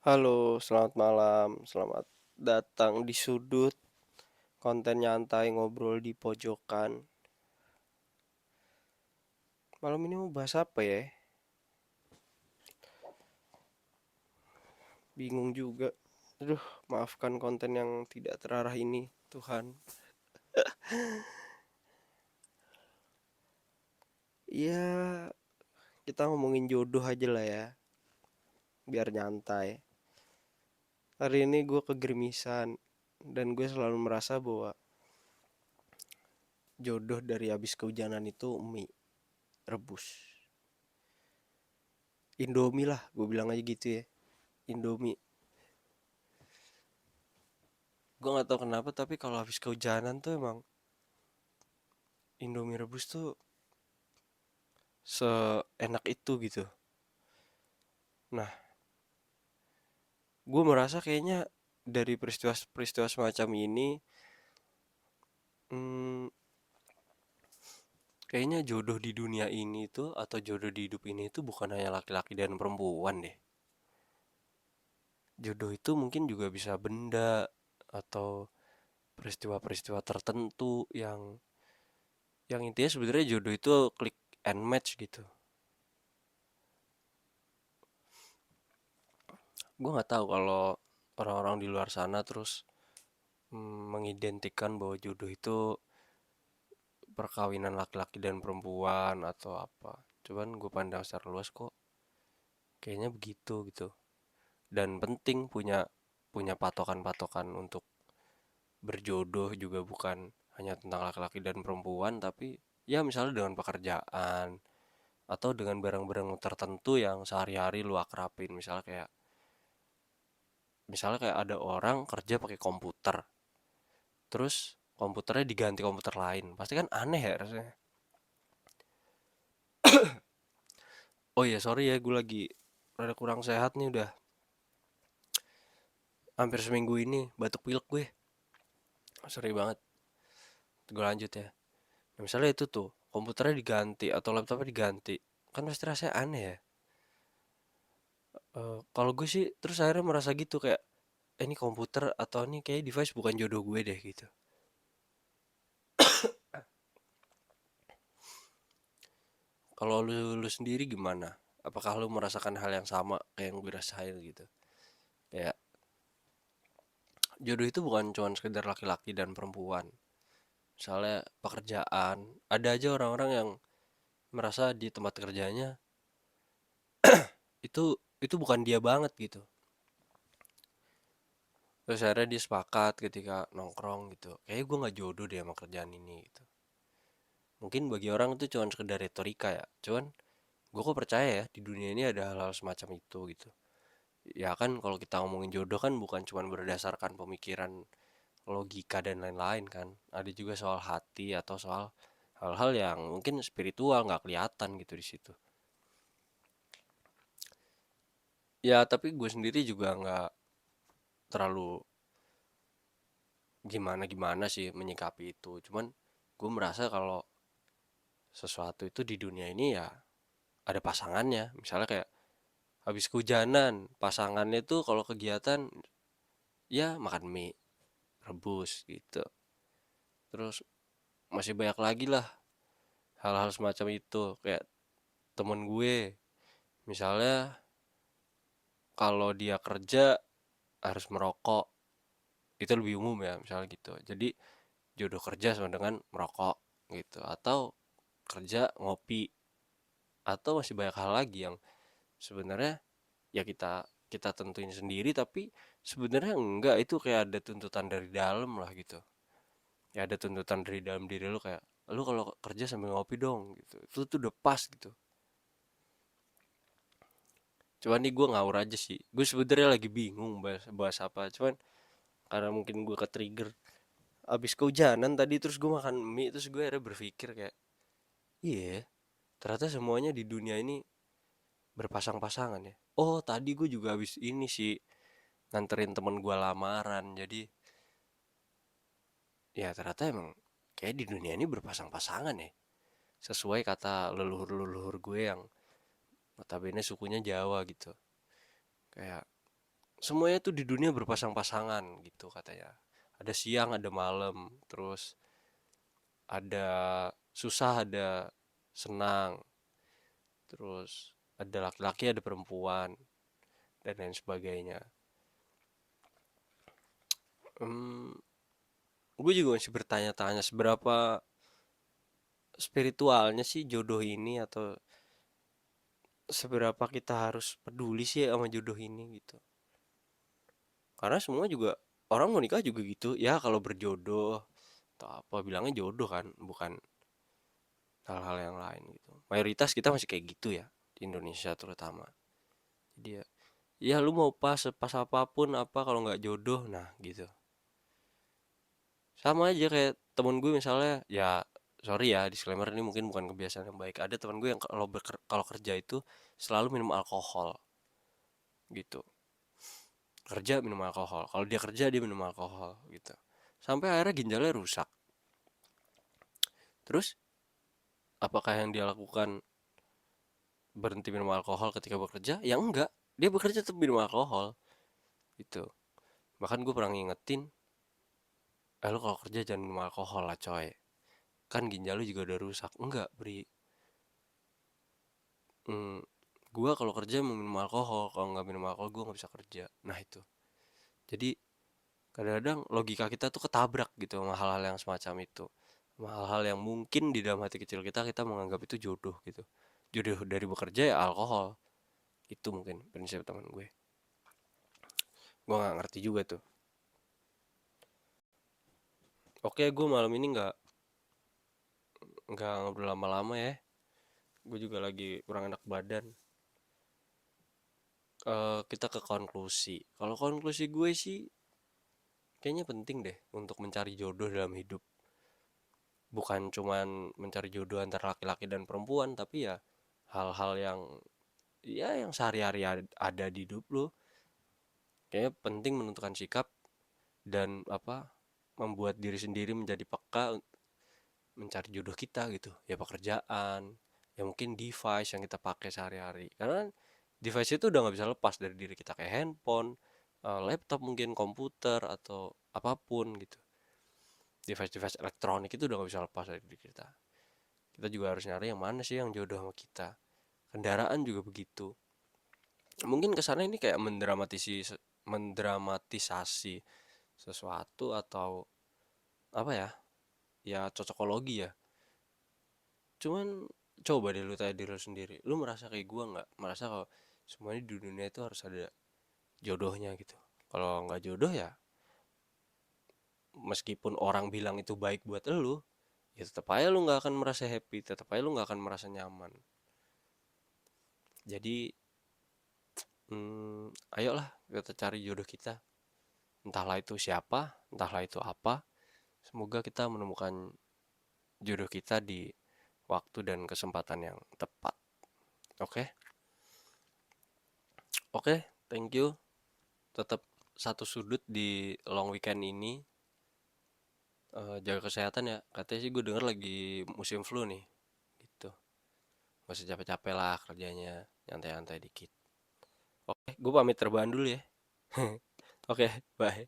Halo, selamat malam. Selamat datang di sudut konten nyantai ngobrol di pojokan. Malam ini mau bahas apa ya? Bingung juga. Aduh, maafkan konten yang tidak terarah ini, Tuhan. Ya, kita ngomongin jodoh aja lah ya, biar nyantai. Hari ini gue kegermisan, dan gue selalu merasa bahwa jodoh dari habis kehujanan itu mie rebus. Indomie lah, gue bilang aja gitu ya. Indomie. Gue nggak tahu kenapa, tapi kalau habis kehujanan tuh emang Indomie rebus tuh seenak itu gitu. Nah, gue merasa kayaknya dari peristiwa-peristiwa semacam ini, hmm, kayaknya jodoh di dunia ini tuh atau jodoh di hidup ini tuh bukan hanya laki-laki dan perempuan deh. Jodoh itu mungkin juga bisa benda atau peristiwa-peristiwa tertentu yang intinya sebenarnya jodoh itu klik and match gitu. Gue nggak tahu kalau orang-orang di luar sana terus mengidentikan bahwa jodoh itu perkawinan laki-laki dan perempuan atau apa. Cuman gue pandang secara luas kok kayaknya begitu gitu. Dan penting punya punya patokan-patokan untuk berjodoh juga bukan hanya tentang laki-laki dan perempuan tapi ya misalnya dengan pekerjaan atau dengan barang-barang tertentu yang sehari-hari lu akrapin. Misalnya kayak ada orang kerja pakai komputer. Terus komputernya diganti komputer lain. Pasti kan aneh ya rasanya. Oh iya, sorry ya, gue lagi rada kurang sehat nih, udah hampir seminggu ini batuk pilek gue. Sorry banget. Gue lanjut ya. Nah, misalnya itu tuh komputernya diganti atau laptopnya diganti, kan pasti rasanya aneh ya. Kalau gue sih terus akhirnya merasa gitu kayak ini komputer atau ini kayak device bukan jodoh gue deh gitu. Kalau lu sendiri gimana? Apakah lu merasakan hal yang sama kayak yang gue rasain gitu? Kayak jodoh itu bukan cuma sekedar laki-laki dan perempuan. Misalnya pekerjaan, ada aja orang-orang yang merasa di tempat kerjanya itu itu bukan dia banget gitu. Terus akhirnya dia sepakat ketika nongkrong gitu. Kayaknya gue nggak jodoh deh sama kerjaan ini gitu. Mungkin bagi orang itu cuma sekedar retorika ya. Cuman gue kok percaya ya di dunia ini ada hal-hal semacam itu gitu. Ya kan kalau kita ngomongin jodoh kan bukan cuma berdasarkan pemikiran logika dan lain-lain kan. Ada juga soal hati atau soal hal-hal yang mungkin spiritual nggak kelihatan gitu di situ. Ya tapi gue sendiri juga nggak terlalu gimana-gimana sih menyikapi itu. Cuman gue merasa kalau sesuatu itu di dunia ini ya ada pasangannya. Misalnya kayak habis kehujanan, pasangannya tuh kalau kegiatan ya makan mie rebus gitu. Terus masih banyak lagi lah hal-hal semacam itu. Kayak temen gue, misalnya kalau dia kerja harus merokok, itu lebih umum ya misalnya gitu. Jadi jodoh kerja sama dengan merokok gitu. Atau kerja ngopi atau masih banyak hal lagi yang sebenarnya ya kita kita tentuin sendiri tapi sebenarnya enggak, itu kayak ada tuntutan dari dalam lah gitu. Ya ada tuntutan dari dalam diri lu kayak lu kalau kerja sambil ngopi dong gitu. Itu tuh udah pas gitu. Cuman nih gue ngawur aja sih. Gue sebenarnya lagi bingung bahas apa. Cuman karena mungkin gue ke trigger abis kehujanan tadi terus gue makan mie terus gue akhirnya berpikir kayak iya, ternyata semuanya di dunia ini berpasang-pasangan ya. Oh tadi gue juga habis ini sih nganterin temen gue lamaran. Jadi ya ternyata emang kayak di dunia ini berpasang-pasangan ya. Sesuai kata leluhur-leluhur gue yang notabene sukunya Jawa gitu. Kayak semuanya tuh di dunia berpasang-pasangan gitu katanya. Ada siang, ada malam, terus ada susah, ada senang, terus ada laki-laki, ada perempuan, dan lain sebagainya. Hmm, gue juga masih bertanya-tanya seberapa spiritualnya sih jodoh ini, atau seberapa kita harus peduli sih sama jodoh ini gitu. Karena semua juga orang mau nikah juga gitu ya, kalau berjodoh atau apa bilangnya jodoh kan, bukan hal-hal yang lain gitu. Mayoritas kita masih kayak gitu ya di Indonesia terutama. Jadi ya, ya lu mau pas apapun apa kalau nggak jodoh, nah gitu. Sama aja kayak temen gue misalnya, ya sorry ya disclaimer, ini mungkin bukan kebiasaan yang baik. Ada temen gue yang kalau kerja itu selalu minum alkohol gitu. Kerja minum alkohol. Kalau dia kerja dia minum alkohol gitu. Sampai akhirnya ginjalnya rusak. Terus apakah yang dia lakukan berhenti minum alkohol ketika bekerja? Ya enggak. Dia bekerja tetap minum alkohol gitu. Bahkan gue pernah ngingetin, lu kalau kerja jangan minum alkohol lah coy. Kan ginjal lu juga udah rusak. Enggak, Bri. Hmm, gue kalau kerja mau minum alkohol. Kalau nggak minum alkohol gue nggak bisa kerja. Nah itu. Jadi kadang-kadang logika kita tuh ketabrak gitu sama hal-hal yang semacam itu. Sama hal-hal yang mungkin di dalam hati kecil kita menganggap itu jodoh gitu. Jodoh dari bekerja ya alkohol. Itu mungkin prinsip teman gue. Gue nggak ngerti juga tuh. Oke, gue malam ini nggak ngobrol lama-lama ya. Gue juga lagi kurang enak badan. Kita ke konklusi. Kalau konklusi gue sih, kayaknya penting deh untuk mencari jodoh dalam hidup. Bukan cuman mencari jodoh antara laki-laki dan perempuan, tapi ya hal-hal yang ya yang sehari-hari ada di hidup lo. Kayaknya penting menentukan sikap dan apa, membuat diri sendiri menjadi peka mencari jodoh kita gitu. Ya pekerjaan, ya mungkin device yang kita pakai sehari-hari. Karena device itu udah nggak bisa lepas dari diri kita, kayak handphone, laptop mungkin, komputer atau apapun gitu. Device-device elektronik itu udah nggak bisa lepas dari diri kita. Kita juga harus nyari yang mana sih yang jodoh sama kita. Kendaraan juga begitu. Mungkin kesana ini kayak mendramatisasi sesuatu atau apa ya? Ya cocokologi ya. Cuman coba deh lu tanya diri lu sendiri. Lu merasa kayak gua nggak? Merasa kalau semuanya di dunia itu harus ada jodohnya gitu. Kalau nggak jodoh ya, meskipun orang bilang itu baik buat elu, ya tetap aja lu nggak akan merasa happy, tetap aja lu nggak akan merasa nyaman. Jadi, ayolah kita cari jodoh kita. Entahlah itu siapa, entahlah itu apa. Semoga kita menemukan jodoh kita di waktu dan kesempatan yang tepat. Oke, oke, thank you. Tetap satu sudut di long weekend ini. Jaga kesehatan ya. Katanya sih gue denger lagi musim flu nih. Gitu. Gak usah capek-capek lah kerjanya. Nyantai-nyantai dikit. Oke, gue pamit terbahan dulu ya. Oke, bye.